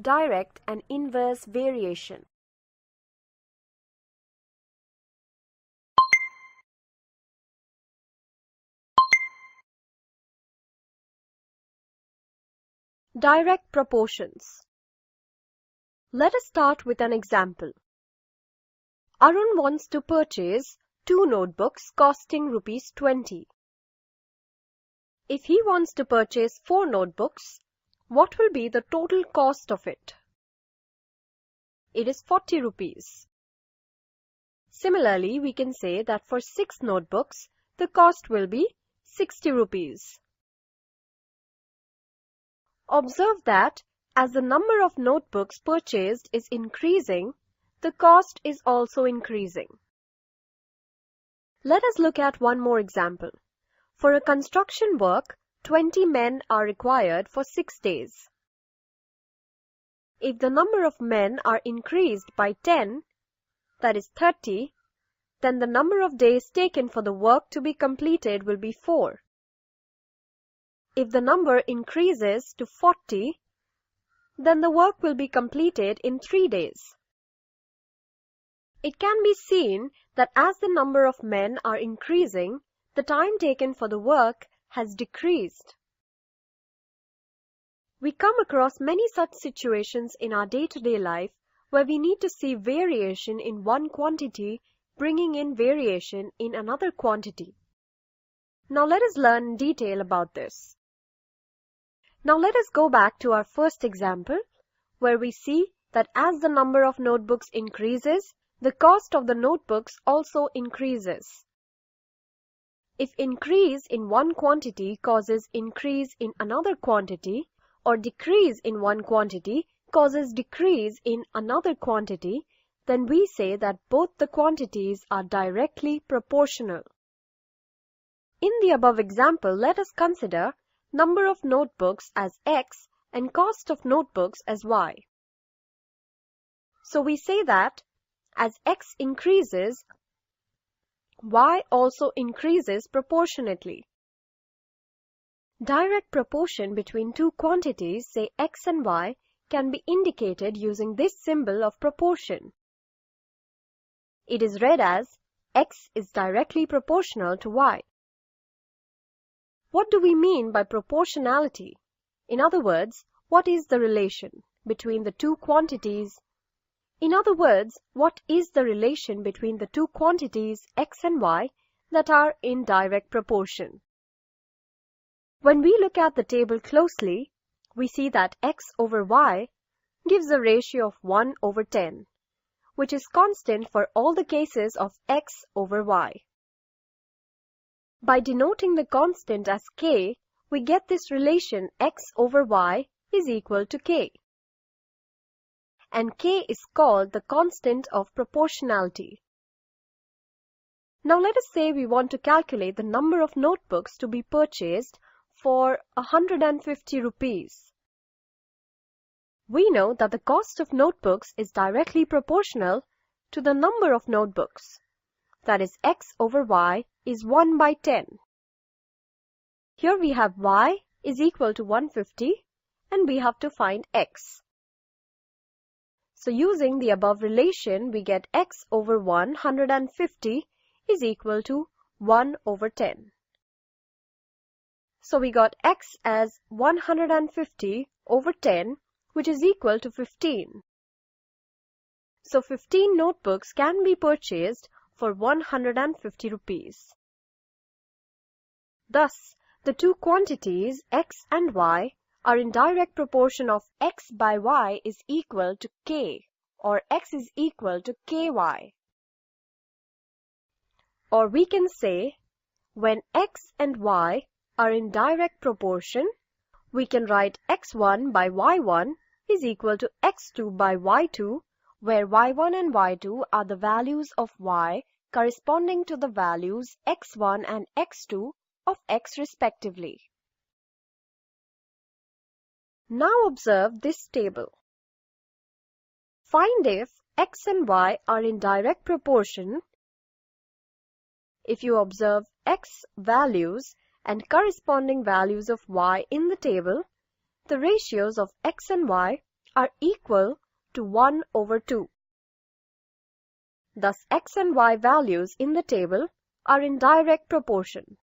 Direct and inverse variation. Direct proportions. Let us start with an example. Arun wants to purchase 2 notebooks costing rupees 20. If he wants to purchase 4 notebooks, what will be the total cost of it? It is 40 rupees. Similarly, we can say that for 6 notebooks, the cost will be 60 rupees. Observe that as the number of notebooks purchased is increasing, the cost is also increasing. Let us look at one more example. For a construction work, 20 men are required for 6 days. If the number of men are increased by 10, that is 30, then the number of days taken for the work to be completed will be 4. If the number increases to 40, then the work will be completed in 3 days. It can be seen that as the number of men are increasing, the time taken for the work has decreased. We come across many such situations in our day-to-day life where we need to see variation in one quantity bringing in variation in another quantity. Now let us learn in detail about this. Now let us go back to our first example where we see that as the number of notebooks increases, the cost of the notebooks also increases. If increase in one quantity causes increase in another quantity, or decrease in one quantity causes decrease in another quantity, then we say that both the quantities are directly proportional. In the above example, let us consider number of notebooks as X and cost of notebooks as Y. So we say that as X increases, Y also increases proportionately. Direct proportion between two quantities, say X and Y, can be indicated using this symbol of proportion. It is read as X is directly proportional to Y. What do we mean by proportionality? In other words, what is the relation between the two quantities? In other words, what is the relation between the two quantities X and Y that are in direct proportion? When we look at the table closely, we see that X over Y gives a ratio of 1 over 10, which is constant for all the cases of X over Y. By denoting the constant as K, we get this relation X over Y is equal to K. And K is called the constant of proportionality. Now let us say we want to calculate the number of notebooks to be purchased for 150 rupees. We know that the cost of notebooks is directly proportional to the number of notebooks. That is, X over Y is 1 by 10. Here we have Y is equal to 150 and we have to find X. So using the above relation, we get X over 150 is equal to 1 over 10. So we got X as 150 over 10, which is equal to 15. So 15 notebooks can be purchased for 150 rupees. Thus, the two quantities X and Y are in direct proportion of X by Y is equal to K, or X is equal to KY. Or we can say, when X and Y are in direct proportion, we can write X1 by Y1 is equal to X2 by Y2, where Y1 and Y2 are the values of Y corresponding to the values X1 and X2 of X respectively. Now observe this table. Find if X and Y are in direct proportion. If you observe X values and corresponding values of Y in the table, the ratios of X and Y are equal to 1 over 2. Thus, x and y values in the table are in direct proportion.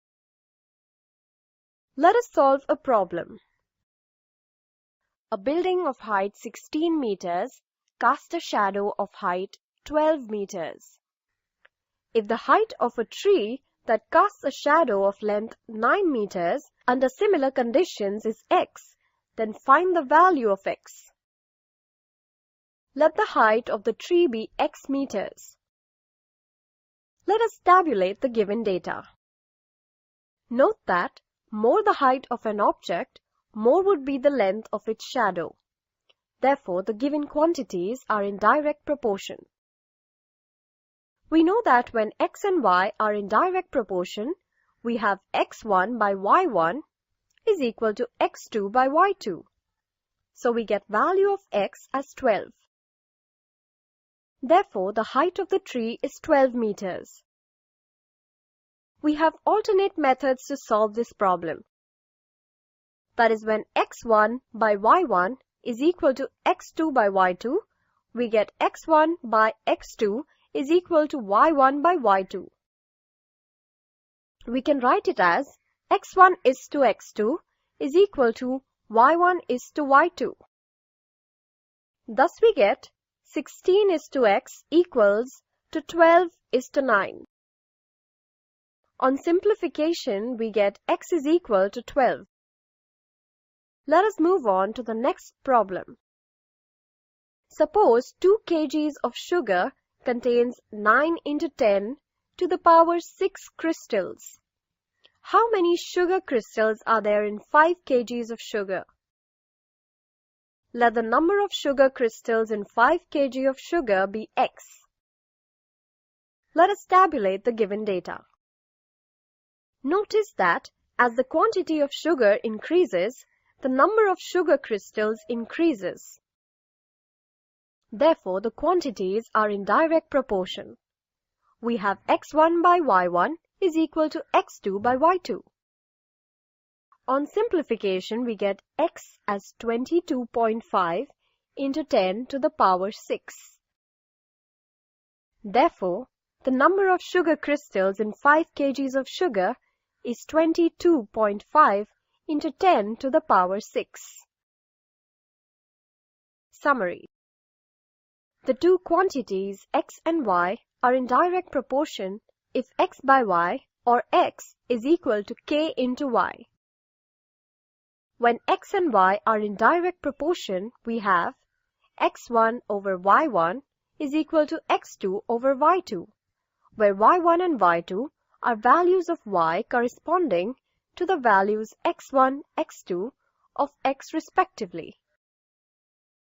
Let us solve a problem. A building of height 16 meters casts a shadow of height 12 meters. If the height of a tree that casts a shadow of length 9 meters under similar conditions is x, then find the value of x. Let the height of the tree be x meters. Let us tabulate the given data. Note that more the height of an object, more would be the length of its shadow. Therefore, the given quantities are in direct proportion. We know that when x and y are in direct proportion, we have x1 by y1 is equal to x2 by y2. So we get value of x as 12. Therefore, the height of the tree is 12 meters. We have alternate methods to solve this problem. That is, when x1 by y1 is equal to x2 by y2, we get x1 by x2 is equal to y1 by y2. We can write it as x1 is to x2 is equal to y1 is to y2. Thus we get 16 is to x equals to 12 is to 9. On simplification, we get x is equal to 12. Let us move on to the next problem. Suppose 2 kgs of sugar contains 9 into 10 to the power 6 crystals. How many sugar crystals are there in 5 kgs of sugar? Let the number of sugar crystals in 5 kg of sugar be x. Let us tabulate the given data. Notice that as the quantity of sugar increases, the number of sugar crystals increases. Therefore, the quantities are in direct proportion. We have x1 by y1 is equal to x2 by y2. On simplification, we get x as 22.5 into 10 to the power 6. Therefore, the number of sugar crystals in 5 kgs of sugar is 22.5 into 10 to the power 6. Summary. The two quantities x and y are in direct proportion if x by y or x is equal to k into y. When x and y are in direct proportion, we have x1 over y1 is equal to x2 over y2, where y1 and y2 are values of y corresponding to the values x1, x2 of x respectively.